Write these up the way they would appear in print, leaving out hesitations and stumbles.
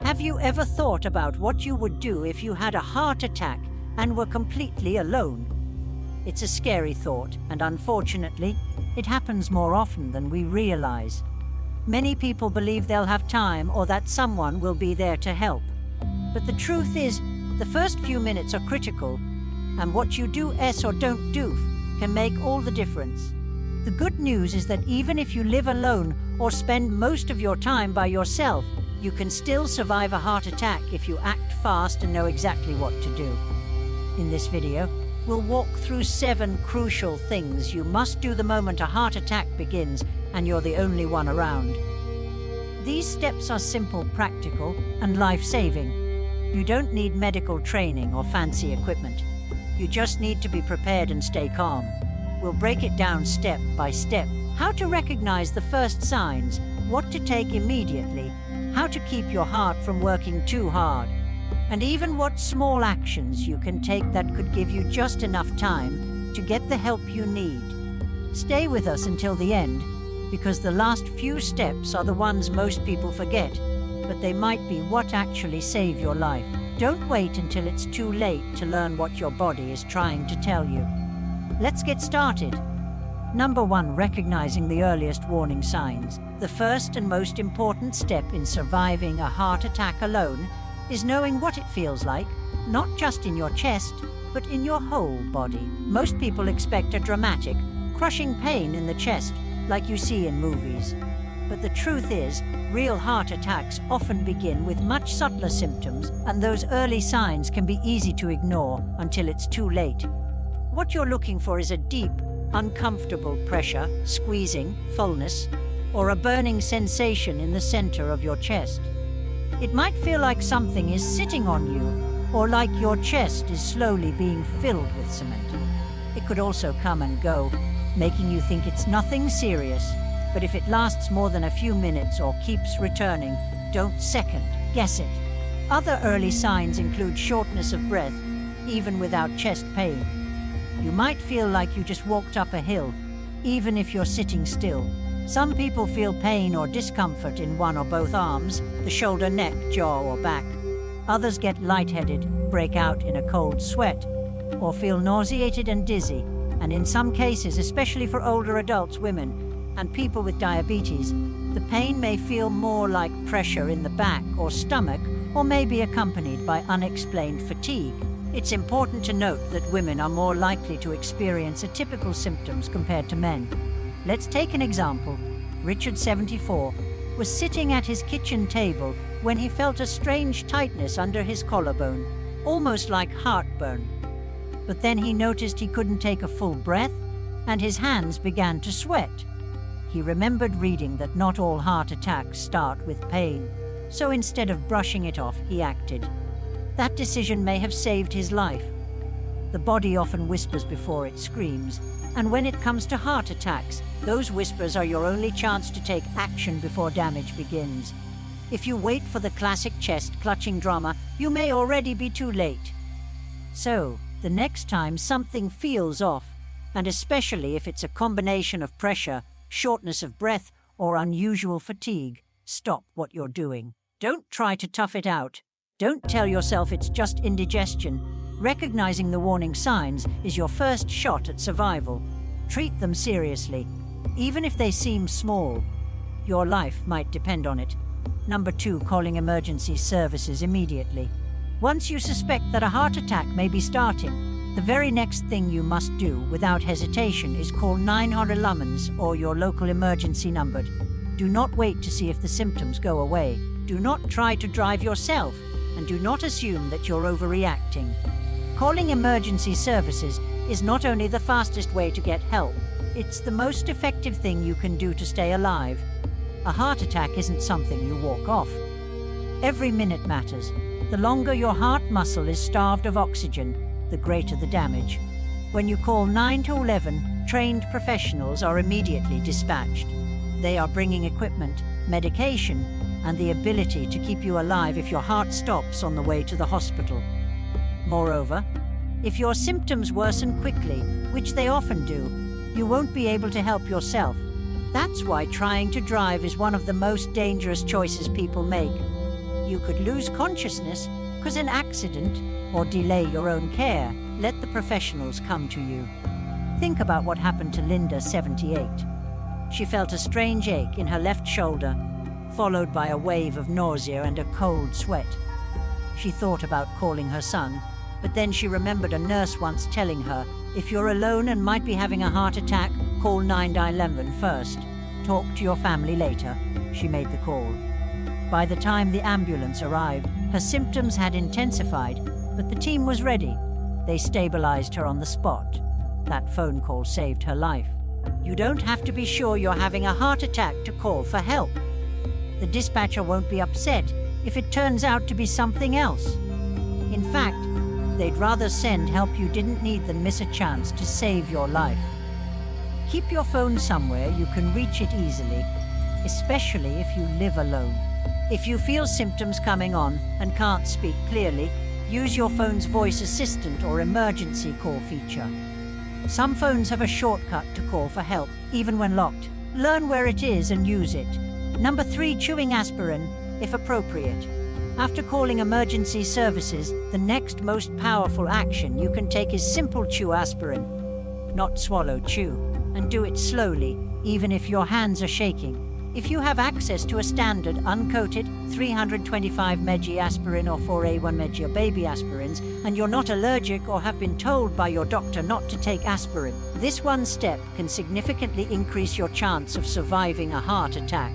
Have you ever thought about what you would do if you had a heart attack and were completely alone? It's a scary thought, and unfortunately, it happens more often than we realize. Many people believe they'll have time or that someone will be there to help. But the truth is, the first few minutes are critical, and what you do or don't do can make all the difference. The good news is that even if you live alone or spend most of your time by yourself, you can still survive a heart attack if you act fast and know exactly what to do. In this video, we'll walk through 7 crucial things you must do the moment a heart attack begins and you're the only one around. These steps are simple, practical, and life-saving. You don't need medical training or fancy equipment. You just need to be prepared and stay calm. We'll break it down step by step. How to recognize the first signs, what to take immediately, how to keep your heart from working too hard, and even what small actions you can take that could give you just enough time to get the help you need. Stay with us until the end, because the last few steps are the ones most people forget, but they might be what actually save your life. Don't wait until it's too late to learn what your body is trying to tell you. Let's get started. Number 1, recognizing the earliest warning signs. The first and most important step in surviving a heart attack alone is knowing what it feels like, not just in your chest, but in your whole body. Most people expect a dramatic, crushing pain in the chest, like you see in movies. But the truth is, real heart attacks often begin with much subtler symptoms, and those early signs can be easy to ignore until it's too late. What you're looking for is a deep, uncomfortable pressure, squeezing, fullness, or a burning sensation in the center of your chest. It might feel like something is sitting on you, or like your chest is slowly being filled with cement. It could also come and go, making you think it's nothing serious. But if it lasts more than a few minutes or keeps returning, don't second guess it. Other early signs include shortness of breath, even without chest pain. You might feel like you just walked up a hill, even if you're sitting still. Some people feel pain or discomfort in one or both arms, the shoulder, neck, jaw, or back. Others get lightheaded, break out in a cold sweat, or feel nauseated and dizzy. And in some cases, especially for older adults, women, and people with diabetes, the pain may feel more like pressure in the back or stomach, or may be accompanied by unexplained fatigue. It's important to note that women are more likely to experience atypical symptoms compared to men. Let's take an example. Richard, 74, was sitting at his kitchen table when he felt a strange tightness under his collarbone, almost like heartburn. But then he noticed he couldn't take a full breath, and his hands began to sweat. He remembered reading that not all heart attacks start with pain, so instead of brushing it off, he acted. That decision may have saved his life. The body often whispers before it screams, and when it comes to heart attacks, those whispers are your only chance to take action before damage begins. If you wait for the classic chest-clutching drama, you may already be too late. So, the next time something feels off, and especially if it's a combination of pressure, shortness of breath, or unusual fatigue, stop what you're doing. Don't try to tough it out. Don't tell yourself it's just indigestion. Recognizing the warning signs is your first shot at survival. Treat them seriously, even if they seem small. Your life might depend on it. Number 2, calling emergency services immediately. Once you suspect that a heart attack may be starting, the very next thing you must do without hesitation is call 900 lumens or your local emergency number. Do not wait to see if the symptoms go away. Do not try to drive yourself, and do not assume that you're overreacting. Calling emergency services is not only the fastest way to get help, it's the most effective thing you can do to stay alive. A heart attack isn't something you walk off. Every minute matters. The longer your heart muscle is starved of oxygen, the greater the damage. When you call 911, trained professionals are immediately dispatched. They are bringing equipment, medication, and the ability to keep you alive if your heart stops on the way to the hospital. Moreover, if your symptoms worsen quickly, which they often do, you won't be able to help yourself. That's why trying to drive is one of the most dangerous choices people make. You could lose consciousness, cause an accident, or delay your own care. Let the professionals come to you. Think about what happened to Linda, 78. She felt a strange ache in her left shoulder, followed by a wave of nausea and a cold sweat. She thought about calling her son, but then she remembered a nurse once telling her, if you're alone and might be having a heart attack, call 911 first. Talk to your family later. She made the call. By the time the ambulance arrived, her symptoms had intensified, but the team was ready. They stabilized her on the spot. That phone call saved her life. You don't have to be sure you're having a heart attack to call for help. The dispatcher won't be upset if it turns out to be something else. In fact, they'd rather send help you didn't need than miss a chance to save your life. Keep your phone somewhere you can reach it easily, especially if you live alone. If you feel symptoms coming on and can't speak clearly, use your phone's voice assistant or emergency call feature. Some phones have a shortcut to call for help, even when locked. Learn where it is and use it. Number 3, chewing aspirin, if appropriate. After calling emergency services, the next most powerful action you can take is simple chew aspirin. Not swallow, chew, and do it slowly, even if your hands are shaking. If you have access to a standard, uncoated 325 mg aspirin or 4A1 mg baby aspirins, and you're not allergic or have been told by your doctor not to take aspirin, this one step can significantly increase your chance of surviving a heart attack.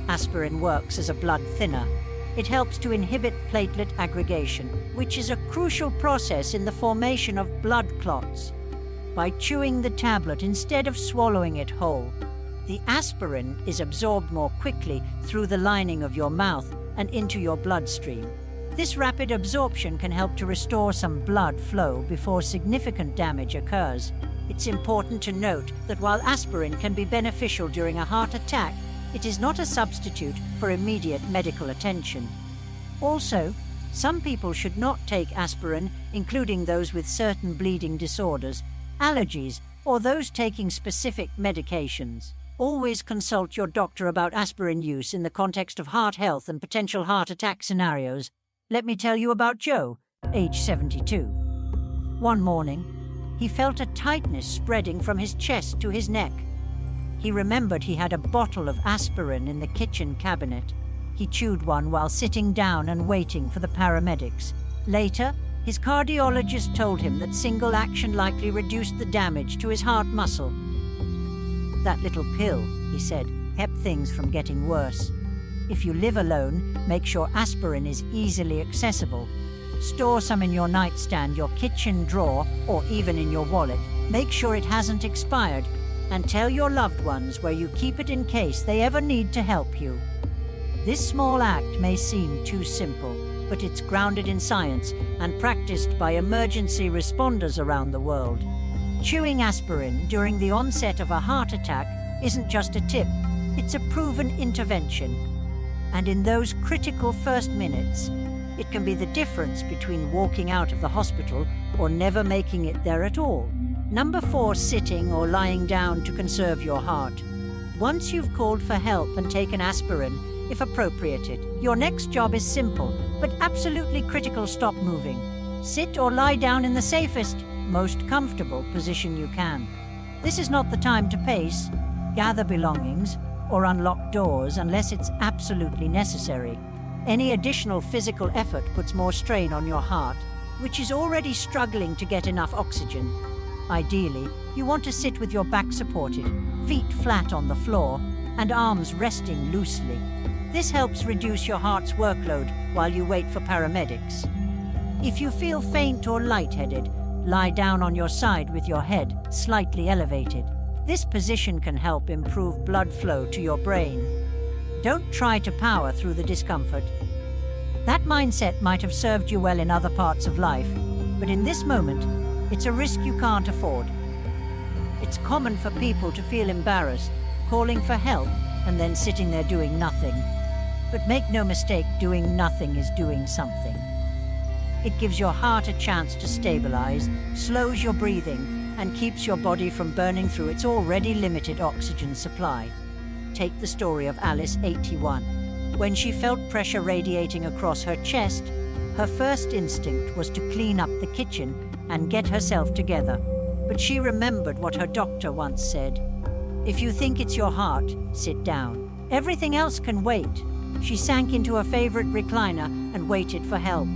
Aspirin works as a blood thinner. It helps to inhibit platelet aggregation, which is a crucial process in the formation of blood clots. By chewing the tablet instead of swallowing it whole, the aspirin is absorbed more quickly through the lining of your mouth and into your bloodstream. This rapid absorption can help to restore some blood flow before significant damage occurs. It's important to note that while aspirin can be beneficial during a heart attack, it is not a substitute for immediate medical attention. Also, some people should not take aspirin, including those with certain bleeding disorders, allergies, or those taking specific medications. Always consult your doctor about aspirin use in the context of heart health and potential heart attack scenarios. Let me tell you about Joe, age 72. One morning, he felt a tightness spreading from his chest to his neck. He remembered he had a bottle of aspirin in the kitchen cabinet. He chewed one while sitting down and waiting for the paramedics. Later, his cardiologist told him that single action likely reduced the damage to his heart muscle. That little pill, he said, kept things from getting worse. If you live alone, make sure aspirin is easily accessible. Store some in your nightstand, your kitchen drawer, or even in your wallet. Make sure it hasn't expired, and tell your loved ones where you keep it in case they ever need to help you. This small act may seem too simple, but it's grounded in science and practiced by emergency responders around the world. Chewing aspirin during the onset of a heart attack isn't just a tip, it's a proven intervention. And in those critical first minutes, it can be the difference between walking out of the hospital or never making it there at all. Number 4, sitting or lying down to conserve your heart. Once you've called for help and taken aspirin, if appropriated, your next job is simple, but absolutely critical: stop moving. Sit or lie down in the safest, most comfortable position you can. This is not the time to pace, gather belongings, or unlock doors unless it's absolutely necessary. Any additional physical effort puts more strain on your heart, which is already struggling to get enough oxygen. Ideally, you want to sit with your back supported, feet flat on the floor, and arms resting loosely. This helps reduce your heart's workload while you wait for paramedics. If you feel faint or lightheaded, lie down on your side with your head slightly elevated. This position can help improve blood flow to your brain. Don't try to power through the discomfort. That mindset might have served you well in other parts of life, but in this moment, it's a risk you can't afford. It's common for people to feel embarrassed, calling for help, and then sitting there doing nothing. But make no mistake, doing nothing is doing something. It gives your heart a chance to stabilize, slows your breathing, and keeps your body from burning through its already limited oxygen supply. Take the story of Alice, 81. When she felt pressure radiating across her chest, her first instinct was to clean up the kitchen and get herself together. But she remembered what her doctor once said. If you think it's your heart, sit down. Everything else can wait. She sank into her favorite recliner and waited for help.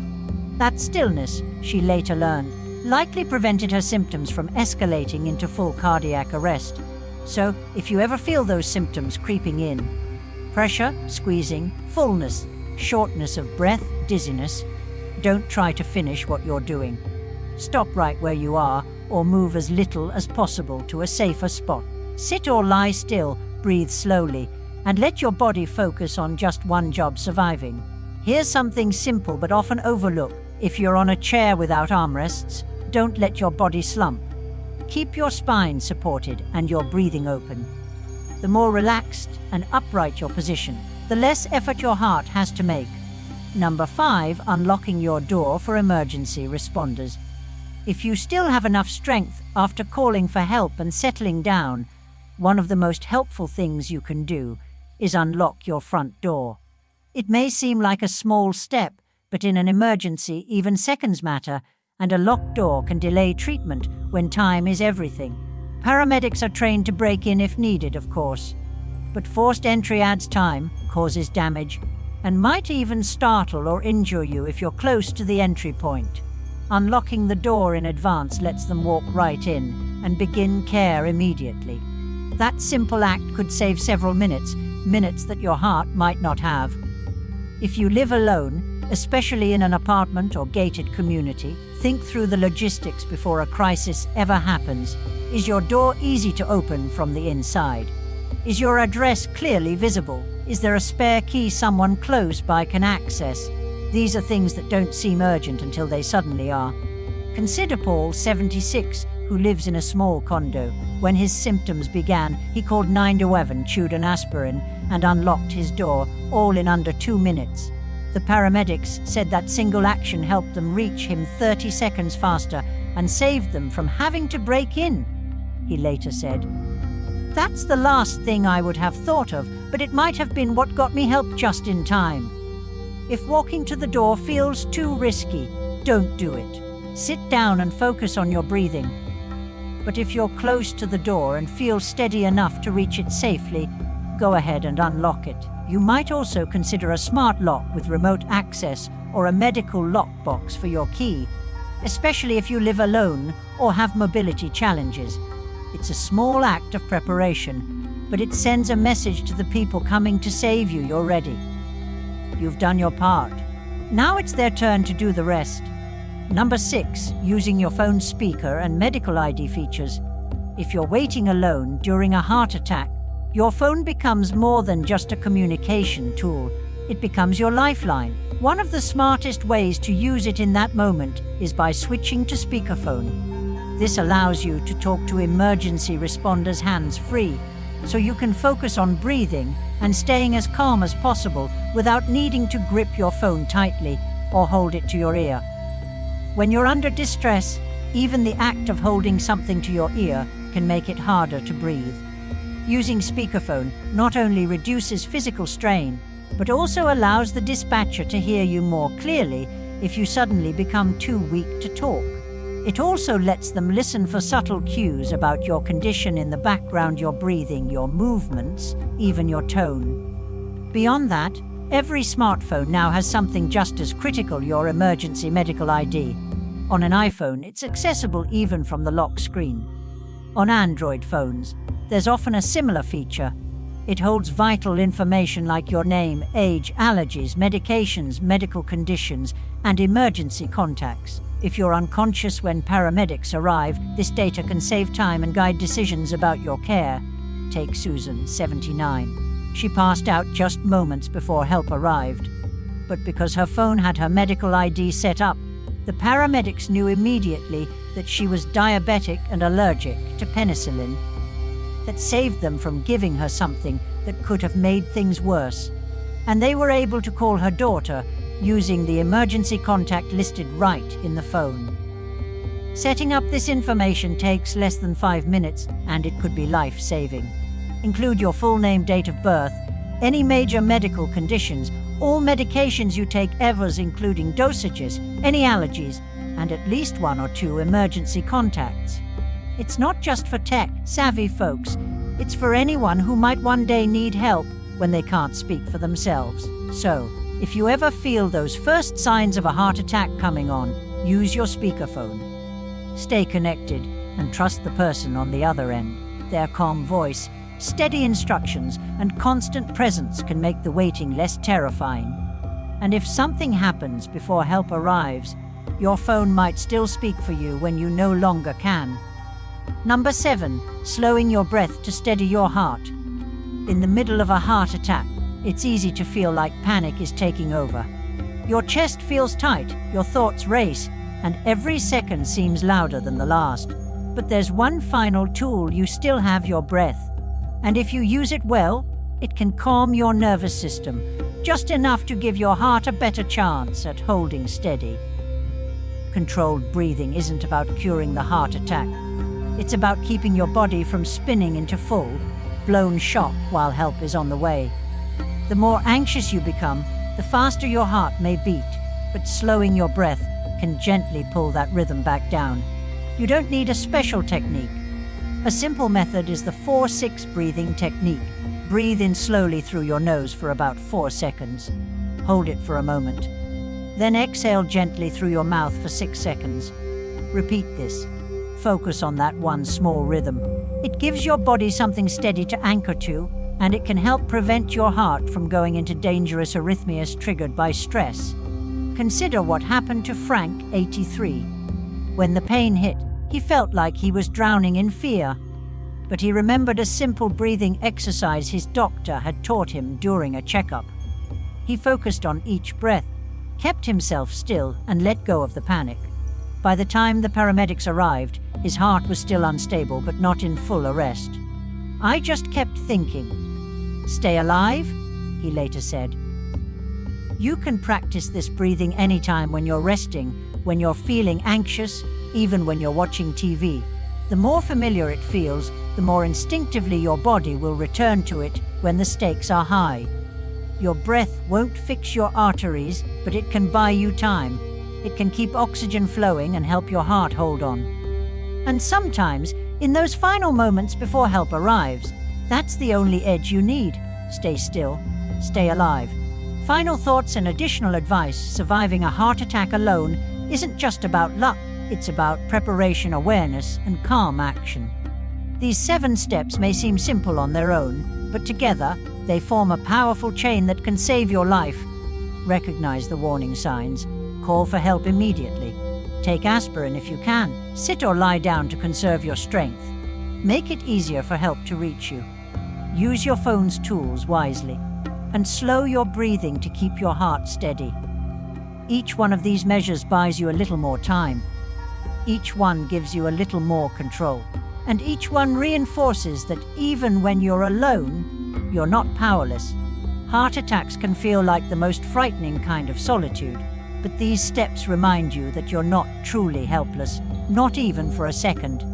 That stillness, she later learned, likely prevented her symptoms from escalating into full cardiac arrest. So, if you ever feel those symptoms creeping in, pressure, squeezing, fullness, shortness of breath, dizziness, don't try to finish what you're doing. Stop right where you are, or move as little as possible to a safer spot. Sit or lie still, breathe slowly, and let your body focus on just one job: surviving. Here's something simple but often overlooked. If you're on a chair without armrests, don't let your body slump. Keep your spine supported and your breathing open. The more relaxed and upright your position, the less effort your heart has to make. Number 5, unlocking your door for emergency responders. If you still have enough strength after calling for help and settling down, one of the most helpful things you can do is unlock your front door. It may seem like a small step, but in an emergency, even seconds matter, and a locked door can delay treatment when time is everything. Paramedics are trained to break in if needed, of course, but forced entry adds time, causes damage, and might even startle or injure you if you're close to the entry point. Unlocking the door in advance lets them walk right in and begin care immediately. That simple act could save several minutes that your heart might not have. If you live alone, especially in an apartment or gated community, think through the logistics before a crisis ever happens. Is your door easy to open from the inside? Is your address clearly visible? Is there a spare key someone close by can access? These are things that don't seem urgent until they suddenly are. Consider Paul, 76, who lives in a small condo. When his symptoms began, he called 911, chewed an aspirin, and unlocked his door, all in under 2 minutes. The paramedics said that single action helped them reach him 30 seconds faster and saved them from having to break in, he later said. That's the last thing I would have thought of, but it might have been what got me help just in time. If walking to the door feels too risky, don't do it. Sit down and focus on your breathing. But if you're close to the door and feel steady enough to reach it safely, go ahead and unlock it. You might also consider a smart lock with remote access or a medical lockbox for your key, especially if you live alone or have mobility challenges. It's a small act of preparation, but it sends a message to the people coming to save you you're ready. You've done your part. Now it's their turn to do the rest. Number 6, using your phone speaker and medical ID features. If you're waiting alone during a heart attack, your phone becomes more than just a communication tool. It becomes your lifeline. One of the smartest ways to use it in that moment is by switching to speakerphone. This allows you to talk to emergency responders hands-free, so you can focus on breathing and staying as calm as possible without needing to grip your phone tightly or hold it to your ear. When you're under distress, even the act of holding something to your ear can make it harder to breathe. Using speakerphone not only reduces physical strain, but also allows the dispatcher to hear you more clearly if you suddenly become too weak to talk. It also lets them listen for subtle cues about your condition in the background: your breathing, your movements, even your tone. Beyond that, every smartphone now has something just as critical: your emergency medical ID. On an iPhone, it's accessible even from the lock screen. On Android phones, there's often a similar feature. It holds vital information like your name, age, allergies, medications, medical conditions, and emergency contacts. If you're unconscious when paramedics arrive, this data can save time and guide decisions about your care. Take Susan, 79. She passed out just moments before help arrived. But because her phone had her medical ID set up, the paramedics knew immediately that she was diabetic and allergic to penicillin. That saved them from giving her something that could have made things worse. And they were able to call her daughter using the emergency contact listed right in the phone. Setting up this information takes less than 5 minutes, and it could be life-saving. Include your full name, date of birth, any major medical conditions, all medications you take ever, including dosages, any allergies, and at least 1 or 2 emergency contacts. It's not just for tech-savvy folks, it's for anyone who might one day need help when they can't speak for themselves. So, if you ever feel those first signs of a heart attack coming on, use your speakerphone. Stay connected and trust the person on the other end. Their calm voice, steady instructions, and constant presence can make the waiting less terrifying. And if something happens before help arrives, your phone might still speak for you when you no longer can. Number 7, slowing your breath to steady your heart. In the middle of a heart attack, it's easy to feel like panic is taking over. Your chest feels tight, your thoughts race, and every second seems louder than the last. But there's one final tool: you still have your breath. And if you use it well, it can calm your nervous system, just enough to give your heart a better chance at holding steady. Controlled breathing isn't about curing the heart attack. It's about keeping your body from spinning into full, blown shock while help is on the way. The more anxious you become, the faster your heart may beat, but slowing your breath can gently pull that rhythm back down. You don't need a special technique. A simple method is the 4-6 breathing technique. Breathe in slowly through your nose for about 4 seconds. Hold it for a moment. Then exhale gently through your mouth for 6 seconds. Repeat this. Focus on that one small rhythm. It gives your body something steady to anchor to, and it can help prevent your heart from going into dangerous arrhythmias triggered by stress. Consider what happened to Frank, 83. When the pain hit, he felt like he was drowning in fear. But he remembered a simple breathing exercise his doctor had taught him during a checkup. He focused on each breath, kept himself still, and let go of the panic. By the time the paramedics arrived, his heart was still unstable but not in full arrest. "I just kept thinking. Stay alive," he later said. You can practice this breathing anytime when you're resting, when you're feeling anxious, even when you're watching TV. The more familiar it feels, the more instinctively your body will return to it when the stakes are high. Your breath won't fix your arteries, but it can buy you time. It can keep oxygen flowing and help your heart hold on. And sometimes, in those final moments before help arrives, that's the only edge you need. Stay still, stay alive. Final thoughts and additional advice: surviving a heart attack alone isn't just about luck, it's about preparation, awareness, and calm action. These 7 steps may seem simple on their own, but together, they form a powerful chain that can save your life. Recognize the warning signs. Call for help immediately. Take aspirin if you can. Sit or lie down to conserve your strength. Make it easier for help to reach you. Use your phone's tools wisely. And slow your breathing to keep your heart steady. Each one of these measures buys you a little more time. Each one gives you a little more control. And each one reinforces that even when you're alone, you're not powerless. Heart attacks can feel like the most frightening kind of solitude, but these steps remind you that you're not truly helpless, not even for a second.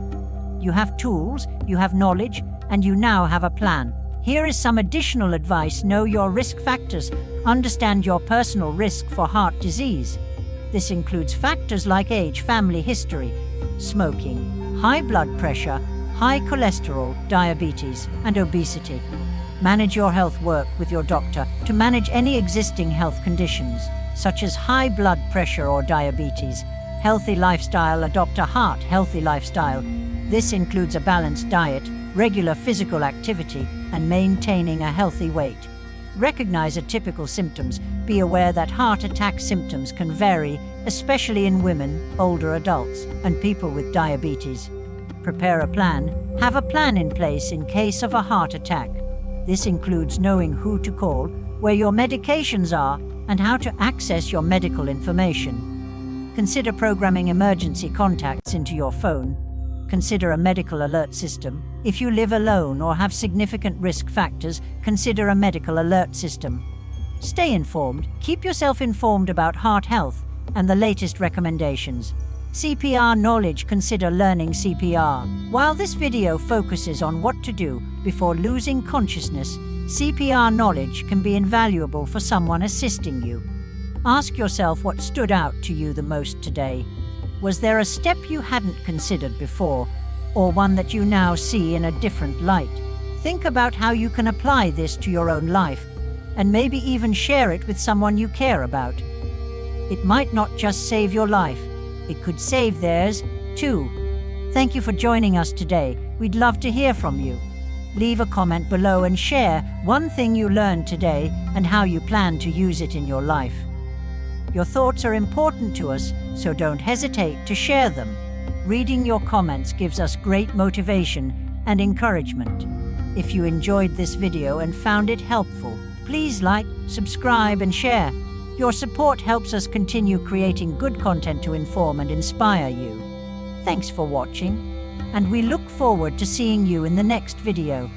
You have tools, you have knowledge, and you now have a plan. Here is some additional advice. Know your risk factors. Understand your personal risk for heart disease. This includes factors like age, family history, smoking, high blood pressure, high cholesterol, diabetes, and obesity. Manage your health. Work with your doctor to manage any existing health conditions, such as high blood pressure or diabetes. Healthy lifestyle. Adopt a heart-healthy lifestyle. This includes a balanced diet, regular physical activity, and maintaining a healthy weight. Recognize atypical symptoms. Be aware that heart attack symptoms can vary, especially in women, older adults, and people with diabetes. Prepare a plan. Have a plan in place in case of a heart attack. This includes knowing who to call, where your medications are, and how to access your medical information. Consider programming emergency contacts into your phone. Consider a medical alert system. If you live alone or have significant risk factors, consider a medical alert system. Stay informed. Keep yourself informed about heart health and the latest recommendations. CPR knowledge. Consider learning CPR. While this video focuses on what to do, before losing consciousness, CPR knowledge can be invaluable for someone assisting you. Ask yourself what stood out to you the most today. Was there a step you hadn't considered before, or one that you now see in a different light? Think about how you can apply this to your own life, and maybe even share it with someone you care about. It might not just save your life, it could save theirs, too. Thank you for joining us today. We'd love to hear from you. Leave a comment below and share one thing you learned today and how you plan to use it in your life. Your thoughts are important to us, so don't hesitate to share them. Reading your comments gives us great motivation and encouragement. If you enjoyed this video and found it helpful, please like, subscribe, and share. Your support helps us continue creating good content to inform and inspire you. Thanks for watching, and we look forward to seeing you in the next video.